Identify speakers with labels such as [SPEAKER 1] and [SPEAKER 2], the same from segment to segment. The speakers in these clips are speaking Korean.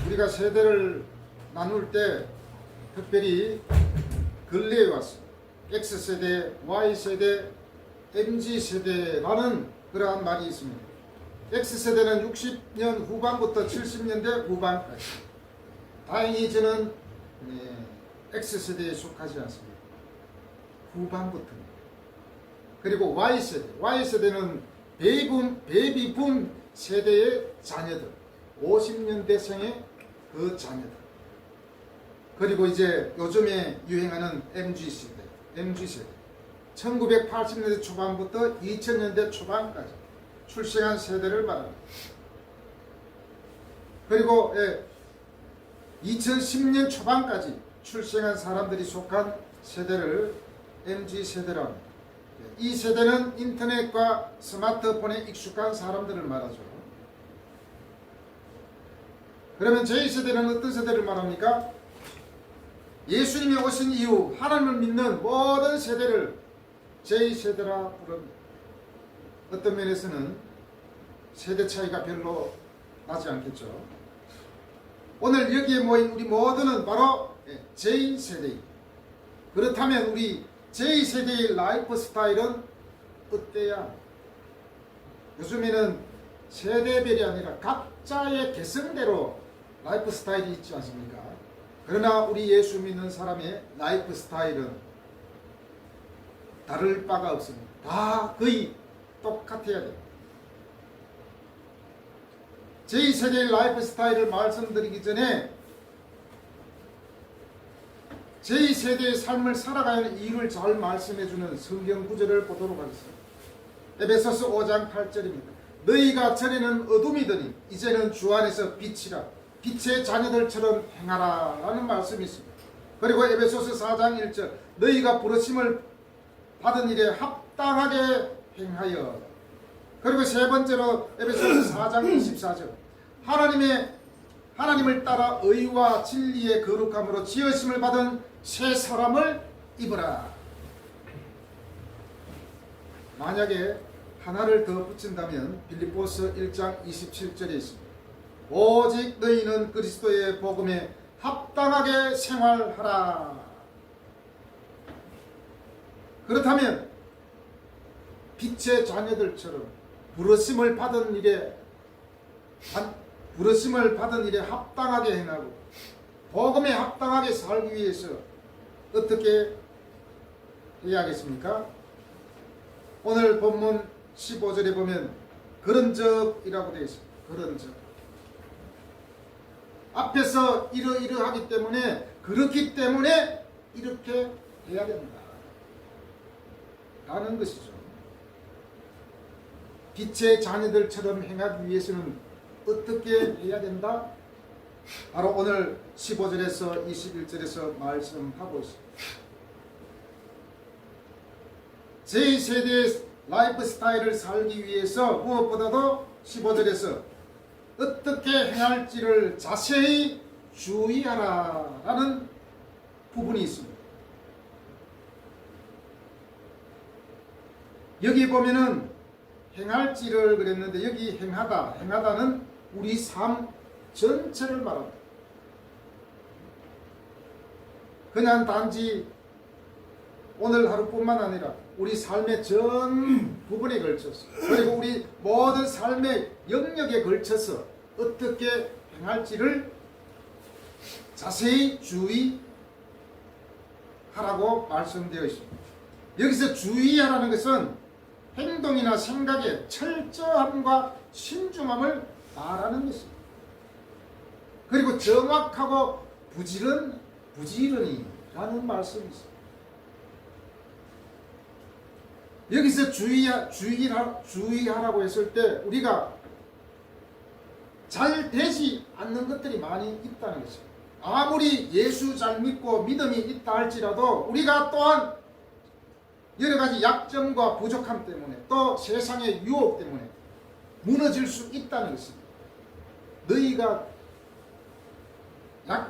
[SPEAKER 1] 우리가 세대를 나눌 때 특별히 근래에 와서 X세대, Y세대, MZ세대라는 그러한 말이 있습니다. X세대는 60년 후반부터 70년대 후반까지. 다행히 저는 X세대에 속하지 않습니다. 후반부터입니다. 그리고 Y세대는 베이비붐 세대의 자녀들, 50년대생의 그 자녀들. 그리고 이제 요즘에 유행하는 MZ세대. 1980년대 초반부터 2000년대 초반까지 출생한 세대를 말합니다. 그리고 2010년 초반까지 출생한 사람들이 속한 세대를 MZ세대라고 합니다. 이 세대는 인터넷과 스마트폰에 익숙한 사람들을 말하죠. 그러면 J세대는 어떤 세대를 말합니까? 예수님이 오신 이후 하나님을 믿는 모든 세대를 J세대라 부릅니다. 어떤 면에서는 세대 차이가 별로 나지 않겠죠. 오늘 여기에 모인 우리 모두는 바로 J세대입니다. 그렇다면 우리 J세대의 라이프 스타일은 어때야? 요즘에는 세대별이 아니라 각자의 개성대로 라이프 스타일이 있지 않습니까? 그러나 우리 예수 믿는 사람의 라이프 스타일은 다를 바가 없습니다. 다 거의 똑같아야 됩니다. J세대의 라이프 스타일을 말씀드리기 전에 J세대의 삶을 살아가야 하는 이유를 잘 말씀해주는 성경 구절을 보도록 하겠습니다. 에베소서 5장 8절입니다. 너희가 전에는 어둠이더니 이제는 주 안에서 빛이라 빛의 자녀들처럼 행하라 라는 말씀이 있습니다. 그리고 에베소서 4장 1절 너희가 부르심을 받은 일에 합당하게 행하여. 그리고 세 번째로 에베소서 4장 24절 하나님을 따라 의와 진리의 거룩함으로 지으심을 받은 새 사람을 입으라. 만약에 하나를 더 붙인다면 빌립보서 1장 27절에 있습니다. 오직 너희는 그리스도의 복음에 합당하게 생활하라. 그렇다면 빛의 자녀들처럼 부르심을 받은 일에 합당하게 행하고 복음에 합당하게 살기 위해서 어떻게 해야 하겠습니까? 오늘 본문 15절에 보면 그런 적이라고 되어 있습니다. 그런 적. 앞에서 이러하기 때문에 그렇기 때문에 이렇게 해야 된다 라는 것이죠. 빛의 자녀들처럼 행하기 위해서는 어떻게 해야 된다? 바로 오늘 15절에서 21절에서 말씀하고 있습니다. J세대의 라이프 스타일을 살기 위해서 무엇보다도 15절에서 어떻게 행할지를 자세히 주의하라 라는 부분이 있습니다. 여기 보면은 행할지를 그랬는데 여기 행하다는 우리 삶 전체를 말합니다. 그냥 단지 오늘 하루뿐만 아니라 우리 삶의 전 부분에 걸쳐서 그리고 우리 모든 삶의 영역에 걸쳐서 어떻게 행할지를 자세히 주의하라고 말씀되어 있습니다. 여기서 주의하라는 것은 행동이나 생각의 철저함과 신중함을 말하는 것입니다. 그리고 정확하고 부지런히 라는 말씀이 있습니다. 여기서 주의하라고 했을 때 우리가 잘 되지 않는 것들이 많이 있다는 것입니다. 아무리 예수 잘 믿고 믿음이 있다 할지라도 우리가 또한 여러 가지 약점과 부족함 때문에 또 세상의 유혹 때문에 무너질 수 있다는 것입니다. 너희가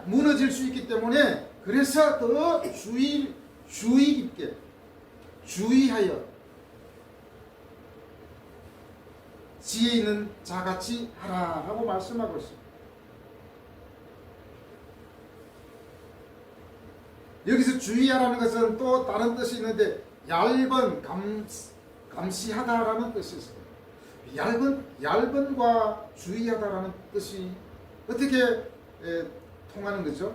[SPEAKER 1] 무너질 수 있기 때문에 그래서 더 주의 깊게 주의하여 지혜 있는 자같이 하라라고 말씀하고 있습니다. 여기서 주의하라는 것은 또 다른 뜻이 있는데 얇은 감시하다라는 뜻이 있어요. 얇은과 주의하다라는 뜻이 어떻게 통하는 거죠?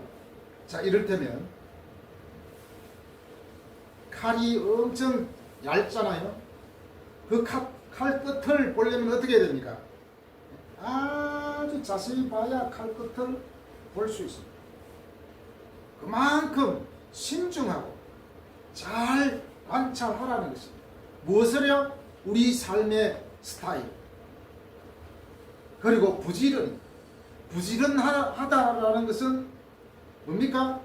[SPEAKER 1] 자, 이를테면 칼이 엄청 얇잖아요. 그 칼 끝을 보려면 어떻게 해야 됩니까? 아주 자세히 봐야 칼 끝을 볼 수 있습니다. 그만큼 신중하고 잘 관찰하라는 것입니다. 무엇을요? 우리 삶의 스타일. 그리고 부지런하다라는 것은 뭡니까?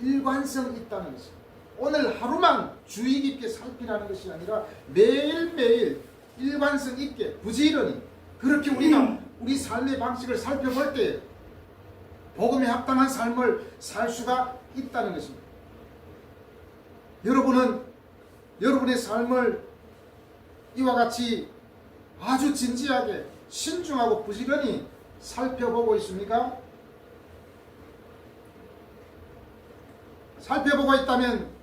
[SPEAKER 1] 일관성 있다는 것입니다. 오늘 하루만 주의 깊게 살피라는 것이 아니라 매일매일 일관성 있게 부지런히 그렇게 우리가 우리 삶의 방식을 살펴볼 때 복음에 합당한 삶을 살 수가 있다는 것입니다. 여러분은 여러분의 삶을 이와 같이 아주 진지하게 신중하고 부지런히 살펴보고 있습니까? 살펴보고 있다면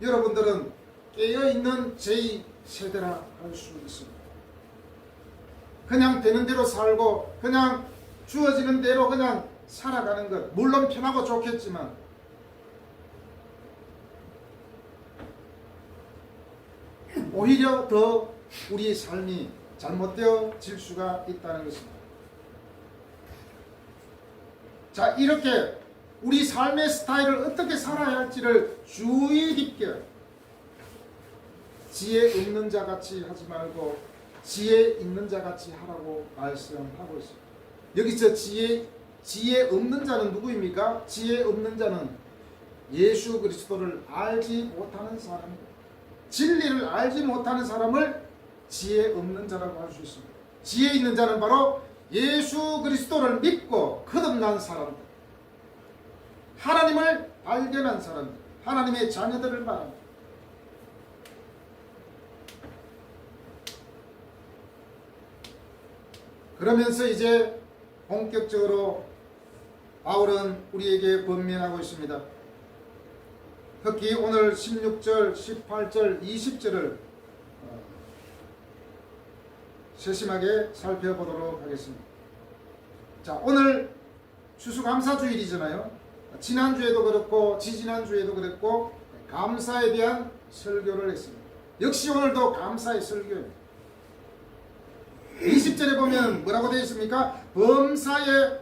[SPEAKER 1] 여러분들은 깨어있는 제2세대라 할 수 있습니다. 그냥 되는 대로 살고 그냥 주어지는 대로 그냥 살아가는 것 물론 편하고 좋겠지만 오히려 더 우리의 삶이 잘못되어질 수가 있다는 것입니다. 자, 이렇게 우리 삶의 스타일을 어떻게 살아야 할지를 주의 깊게 지혜 없는 자 같이 하지 말고 지혜 있는 자 같이 하라고 말씀하고 있습니다. 여기서 지혜 없는 자는 누구입니까? 지혜 없는 자는 예수 그리스도를 알지 못하는 사람입니다. 진리를 알지 못하는 사람을 지혜 없는 자라고 할 수 있습니다. 지혜 있는 자는 바로 예수 그리스도를 믿고 거듭난 사람들, 하나님을 발견한 사람들, 하나님의 자녀들을 말합니다. 그러면서 이제 본격적으로 바울은 우리에게 번면하고 있습니다. 특히 오늘 16절, 18절, 20절을 세심하게 살펴보도록 하겠습니다. 자, 오늘 추수감사주일이잖아요. 지난주에도 그렇고 지지난주에도 그랬고 감사에 대한 설교를 했습니다. 역시 오늘도 감사의 설교입니다. 20절에 보면 뭐라고 되어 있습니까? 범사에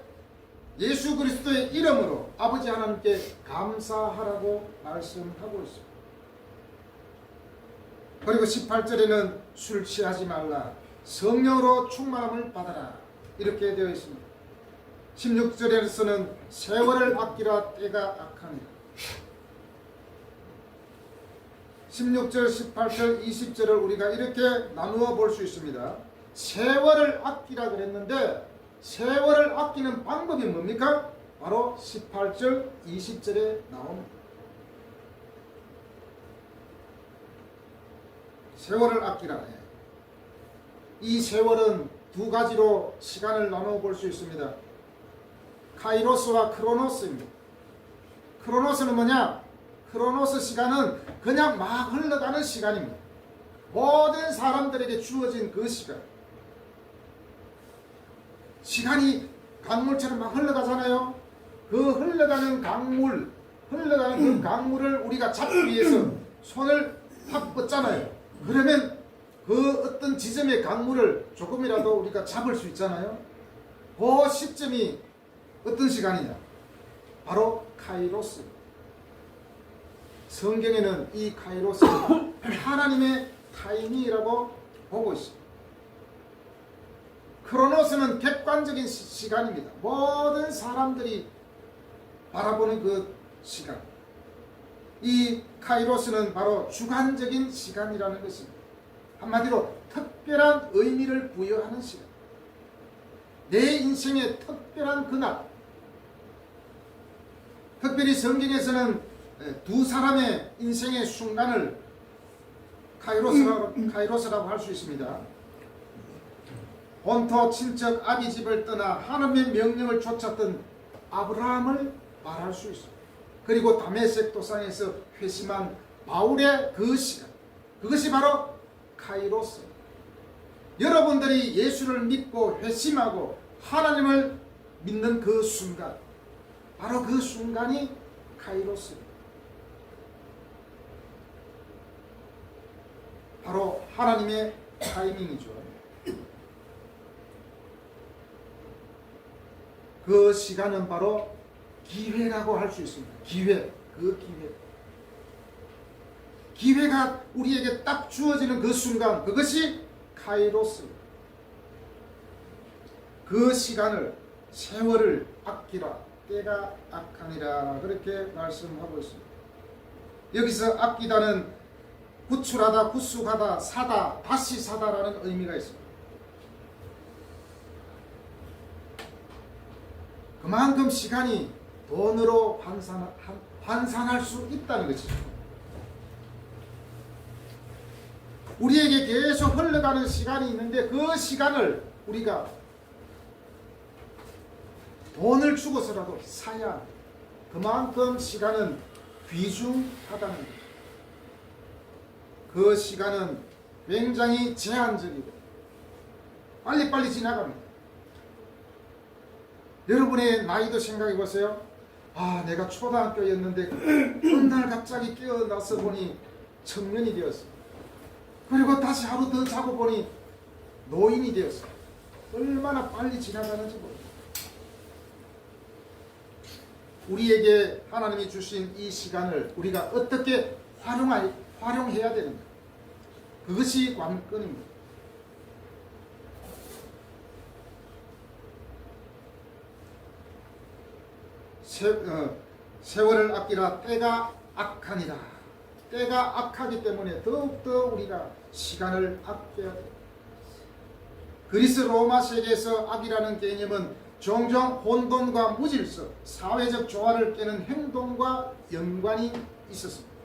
[SPEAKER 1] 예수 그리스도의 이름으로 아버지 하나님께 감사하라고 말씀하고 있습니다. 그리고 18절에는 술 취하지 말라, 성령으로 충만함을 받아라, 이렇게 되어 있습니다. 16절에서는 세월을 아끼라, 때가 악하니라. 16절, 18절, 20절을 우리가 이렇게 나누어 볼 수 있습니다. 세월을 아끼라 그랬는데 세월을 아끼는 방법이 뭡니까? 바로 18절, 20절에 나옵니다. 세월을 아끼라. 이 세월은 두 가지로 시간을 나누어 볼 수 있습니다. 카이로스와 크로노스입니다. 크로노스는 뭐냐? 크로노스 시간은 그냥 막 흘러가는 시간입니다. 모든 사람들에게 주어진 그 시간. 시간이 강물처럼 막 흘러가잖아요. 그 흘러가는 강물, 흘러가는 그 강물을 우리가 잡기 위해서 손을 탁 뻗잖아요. 그러면 그 어떤 지점의 강물을 조금이라도 우리가 잡을 수 있잖아요. 그 시점이 어떤 시간이냐? 바로 카이로스. 성경에는 이 카이로스를 하나님의 타이밍이라고 보고 있습니다. 크로노스는 객관적인 시간입니다. 모든 사람들이 바라보는 그 시간. 이 카이로스는 바로 주관적인 시간이라는 것입니다. 한마디로 특별한 의미를 부여하는 시간. 내 인생의 특별한 그날. 특별히 성경에서는 두 사람의 인생의 순간을 카이로스라고 할 수 있습니다. 본토 친척 아비 집을 떠나 하나님의 명령을 쫓았던 아브라함을 말할 수 있습니다. 그리고 다메섹 도상에서 회심한 바울의 그 시간, 그것이 바로 카이로스. 여러분들이 예수를 믿고 회심하고 하나님을 믿는 그 순간, 바로 그 순간이 카이로스입니다. 바로 하나님의 타이밍이죠. 그 시간은 바로 기회라고 할 수 있습니다. 기회, 그 기회. 기회가 우리에게 딱 주어지는 그 순간, 그것이 카이로스. 그 시간을, 세월을 아끼라, 때가 악하니라, 그렇게 말씀하고 있습니다. 여기서 아끼다는 구출하다, 구속하다, 사다, 다시 사다라는 의미가 있습니다. 그만큼 시간이 돈으로 환산할 수 있다는 것이죠. 우리에게 계속 흘러가는 시간이 있는데 그 시간을 우리가 돈을 주고서라도 사야 합니다. 그만큼 시간은 귀중하다는 거죠. 그 시간은 굉장히 제한적이고 빨리빨리 지나갑니다. 여러분의 나이도 생각해 보세요. 아, 내가 초등학교였는데 어느 날 갑자기 깨어나서 보니 청년이 되었어. 그리고 다시 하루 더 자고 보니 노인이 되었어. 얼마나 빨리 지나가는지 모릅니다. 우리에게 하나님이 주신 이 시간을 우리가 어떻게 활용해야 되는가? 그것이 관건입니다. 세월을 아끼라, 때가 악하니라. 때가 악하기 때문에 더욱더 우리가 시간을 아껴야 됩니다. 그리스 로마 세계에서 악이라는 개념은 종종 혼돈과 무질서, 사회적 조화를 깨는 행동과 연관이 있었습니다.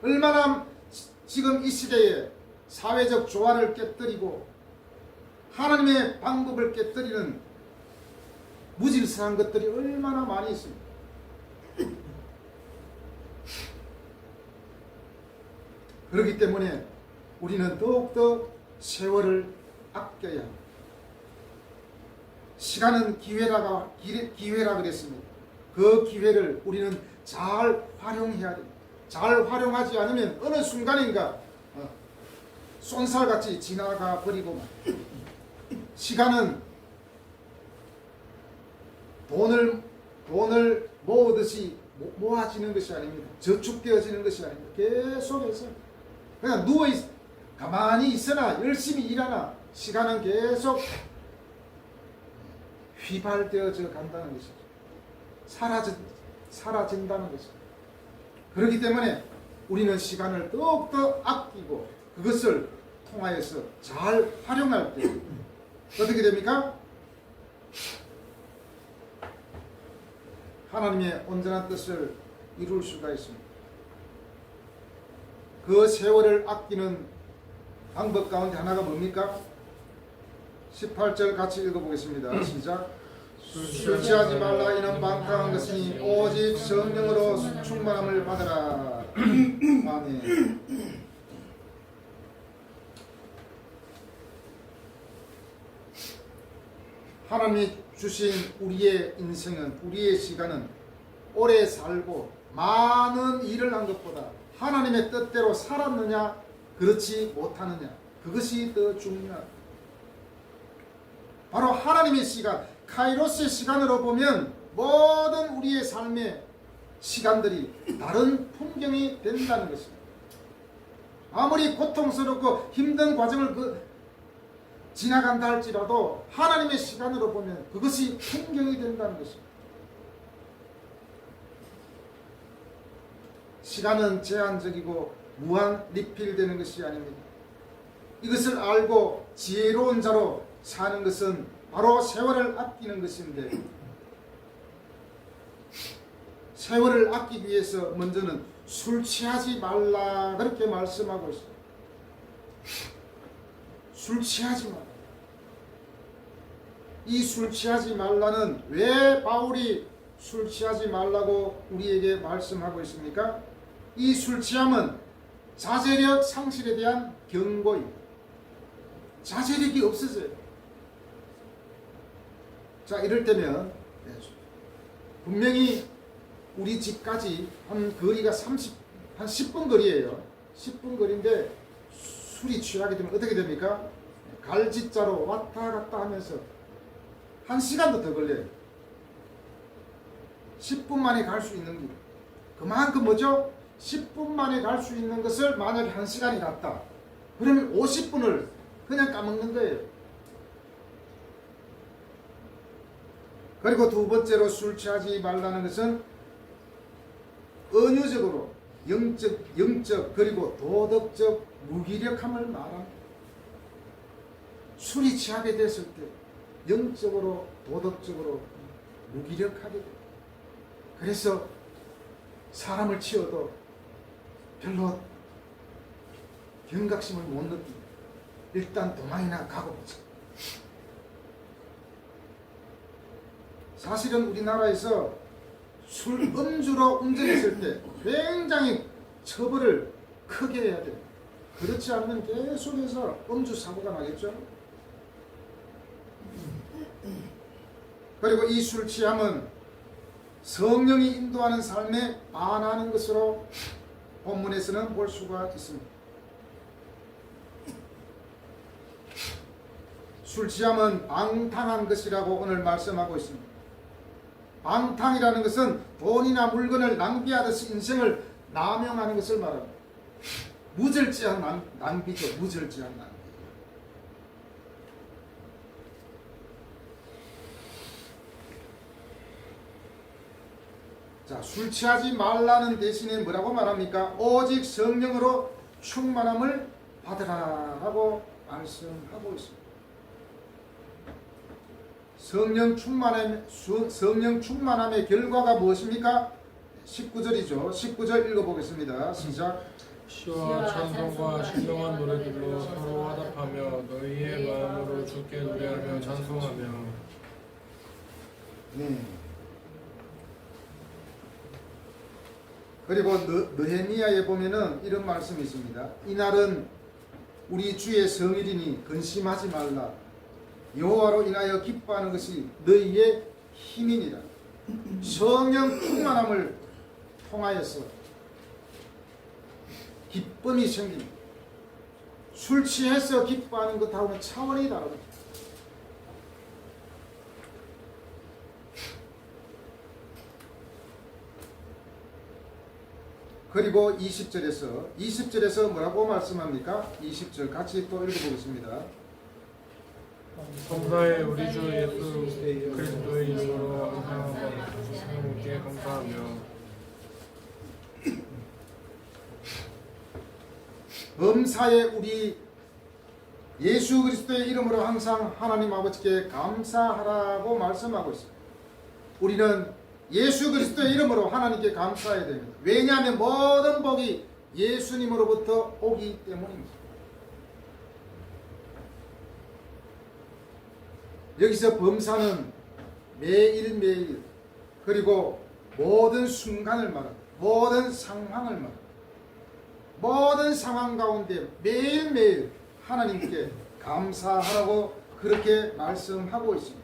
[SPEAKER 1] 얼마나 지금 이 시대에 사회적 조화를 깨뜨리고 하나님의 방법을 깨뜨리는 무질서한 것들이 얼마나 많이 있습니다. 그렇기 때문에 우리는 더욱더 세월을 아껴야 합니다. 시간은 기회라 그랬습니다. 그 기회를 우리는 잘 활용해야 됩니다. 잘 활용하지 않으면 어느 순간인가 쏜살같이 지나가 버리고, 시간은 돈을 모으듯이 모아지는 것이 아닙니다. 저축되어지는 것이 아닙니다. 계속해서 그냥 가만히 있으나 열심히 일하나 시간은 계속 휘발되어져 간다는 것이죠. 사라진다는 것이죠. 그렇기 때문에 우리는 시간을 더욱더 아끼고 그것을 통하여서 잘 활용할 때 어떻게 됩니까? 하나님의 온전한 뜻을 이룰 수가 있습니다. 그 세월을 아끼는 방법 가운데 하나가 뭡니까? 18절 같이 읽어보겠습니다. 시작. 술 취하지 말라. 이는 방탕한 것이니 오직 성령으로 충만함을 받으라. 아멘. 하나님이 주신 우리의 인생은, 우리의 시간은 오래 살고 많은 일을 한 것보다 하나님의 뜻대로 살았느냐 그렇지 못하느냐, 그것이 더 중요하다. 바로 하나님의 시간, 카이로스의 시간으로 보면 모든 우리의 삶의 시간들이 다른 풍경이 된다는 것입니다. 아무리 고통스럽고 힘든 과정을 지나간다 할지라도 하나님의 시간으로 보면 그것이 풍경이 된다는 것입니다. 시간은 제한적이고 무한 리필되는 것이 아닙니다. 이것을 알고 지혜로운 자로 사는 것은 바로 세월을 아끼는 것인데, 세월을 아끼기 위해서 먼저는 술 취하지 말라 그렇게 말씀하고 있습니다. 술 취하지 말라. 이 술 취하지 말라는 왜 바울이 술 취하지 말라고 우리에게 말씀하고 있습니까? 이 술 취함은 자제력 상실에 대한 경고입니다. 자제력이 없어져요. 자, 이럴 때면 분명히 우리 집까지 한 거리가 한 10분 거리예요. 10분 거리인데 술이 취하게 되면 어떻게 됩니까? 갈짓자로 왔다 갔다 하면서 1시간도 더 걸려요. 10분 만에 갈 수 있는 길. 그만큼 뭐죠? 10분 만에 갈 수 있는 것을 만약에 1시간이 갔다. 그러면 50분을 그냥 까먹는 거예요. 그리고 두 번째로 술 취하지 말라는 것은 은유적으로 영적 그리고 도덕적 무기력함을 말합니다. 술이 취하게 됐을 때 영적으로 도덕적으로 무기력하게 돼요. 그래서 사람을 치어도 별로 경각심을 못 느끼고 일단 도망이나 가고 보자. 사실은 우리나라에서 술 음주로 운전했을 때 굉장히 처벌을 크게 해야 돼요. 그렇지 않으면 계속해서 음주 사고가 나겠죠. 그리고 이 술 취함은 성령이 인도하는 삶에 반하는 것으로 본문에서는 볼 수가 있습니다. 술 취함은 방탕한 것이라고 오늘 말씀하고 있습니다. 방탕이라는 것은 돈이나 물건을 낭비하듯이 인생을 남용하는 것을 말합니다. 무절제한 낭비죠. 무절제한 낭비. 자, 술 취하지 말라는 대신에 뭐라고 말합니까? 오직 성령으로 충만함을 받으라라고 말씀하고 있습니다. 성령 충만함의 결과가 무엇입니까? 19절이죠. 19절 읽어보겠습니다. 시작.
[SPEAKER 2] 시와 찬송과 신령한 노래들로 서로 화답하며 너희의 마음으로 주께 노래하며 찬송하며.
[SPEAKER 1] 네. 그리고 느헤미야에 보면은 이런 말씀이 있습니다. 이날은 우리 주의 성일이니 근심하지 말라. 여호와로 인하여 기뻐하는 것이 너희의 힘이니라. 성령 충만함을 통하여서 기쁨이 생깁니다. 술 취해서 기뻐하는 것하고는 차원이 다릅니다. 그리고 20절에서 뭐라고 말씀합니까? 20절 같이 또 읽어보겠습니다.
[SPEAKER 2] 범사에 우리 주 예수 그리스도의 이름으로 항상 하나님께 감사하며.
[SPEAKER 1] 범사에 우리 예수 그리스도의 이름으로 항상 하나님 아버지께 감사하라고 말씀하고 있습니다. 우리는 예수 그리스도의 이름으로 하나님께 감사해야 됩니다. 왜냐하면 모든 복이 예수님으로부터 오기 때문입니다. 여기서 범사는 매일매일 그리고 모든 순간을 말합니다. 모든 상황을 말합니다. 모든 상황 가운데 매일매일 하나님께 감사하라고 그렇게 말씀하고 있습니다.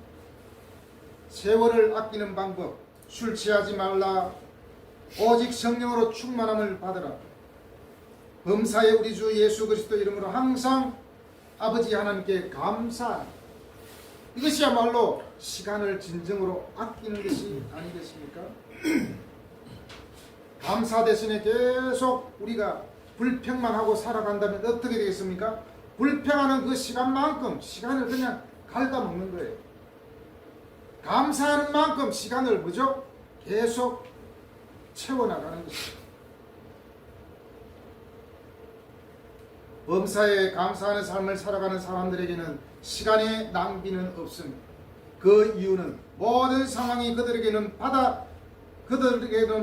[SPEAKER 1] 세월을 아끼는 방법, 술 취하지 말라, 오직 성령으로 충만함을 받으라, 범사에 우리 주 예수 그리스도 이름으로 항상 아버지 하나님께 감사하라. 이것이야말로 시간을 진정으로 아끼는 것이 아니겠습니까? 감사 대신에 계속 우리가 불평만 하고 살아간다면 어떻게 되겠습니까? 불평하는 그 시간만큼 시간을 그냥 갉아먹는 거예요. 감사하는 만큼 시간을 뭐죠? 계속 채워나가는 것입니다. 범사에 감사하는 삶을 살아가는 사람들에게는 시간의 낭비는 없습니다. 그 이유는 모든 상황이 그들에게는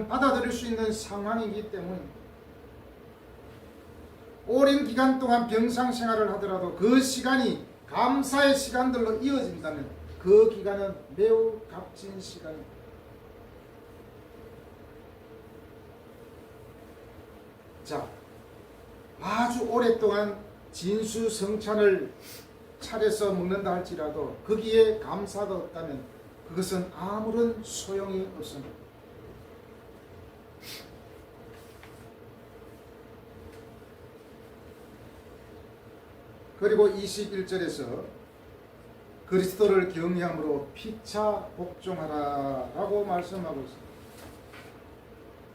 [SPEAKER 1] 받아들일 수 있는 상황이기 때문입니다. 오랜 기간 동안 병상 생활을 하더라도 그 시간이 감사의 시간들로 이어진다면 그 기간은 매우 값진 시간입니다. 자, 아주 오랫동안 진수성찬을 차려서 먹는다 할지라도 거기에 감사가 없다면 그것은 아무런 소용이 없습니다. 그리고 21절에서 그리스도를 경외함으로 피차 복종하라라고 말씀하고 있습니다.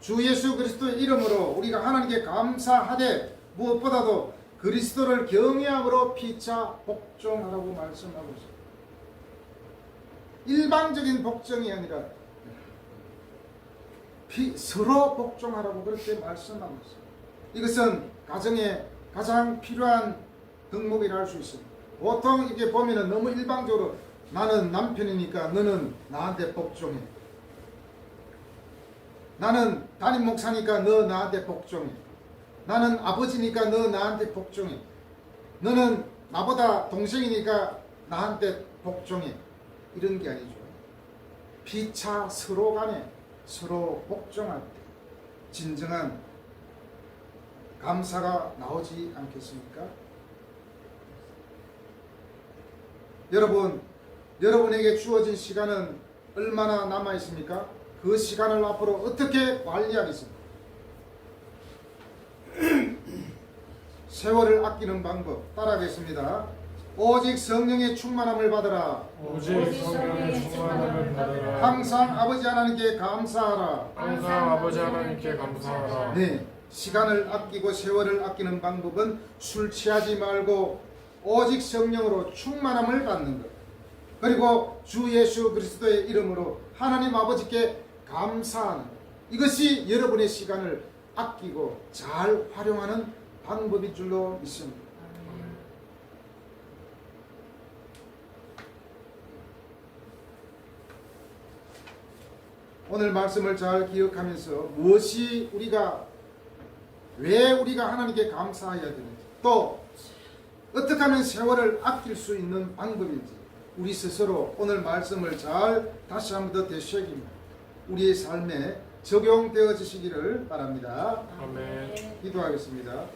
[SPEAKER 1] 주 예수 그리스도의 이름으로 우리가 하나님께 감사하되 무엇보다도 그리스도를 경외함으로 피차 복종하라고 말씀하고 있습니다. 일방적인 복종이 아니라 서로 복종하라고 그렇게 말씀하고 있습니다. 이것은 가정에 가장 필요한 덕목이라 할 수 있습니다. 보통 이렇게 보면은 너무 일방적으로 나는 남편이니까 너는 나한테 복종해. 나는 담임 목사니까 너 나한테 복종해. 나는 아버지니까 너 나한테 복종해. 너는 나보다 동생이니까 나한테 복종해. 이런 게 아니죠. 피차 서로 간에 서로 복종할 때 진정한 감사가 나오지 않겠습니까? 여러분, 여러분에게 주어진 시간은 얼마나 남아 있습니까? 그 시간을 앞으로 어떻게 관리하겠습니까? 세월을 아끼는 방법 따라하겠습니다. 오직 성령의 충만함을 받으라.
[SPEAKER 2] 오직 성령의 충만함을 받으라.
[SPEAKER 1] 항상 아버지 하나님께 감사하라.
[SPEAKER 2] 항상 아버지 하나님께 감사하라.
[SPEAKER 1] 네, 시간을 아끼고 세월을 아끼는 방법은 술 취하지 말고 오직 성령으로 충만함을 받는 것. 그리고 주 예수 그리스도의 이름으로 하나님 아버지께 감사하는 것. 이것이 여러분의 시간을 아끼고 잘 활용하는 방법인 줄로 믿습니다. 오늘 말씀을 잘 기억하면서 무엇이 왜 우리가 하나님께 감사해야 되는지, 또 어떻게 하면 세월을 아낄 수 있는 방법인지 우리 스스로 오늘 말씀을 잘 다시 한 번 더 되새깁니다. 우리의 삶에 적용되어지시기를 바랍니다.
[SPEAKER 2] 아멘.
[SPEAKER 1] 기도하겠습니다.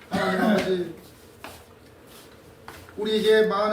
[SPEAKER 1] 하나님 아버지, 우리에게 많은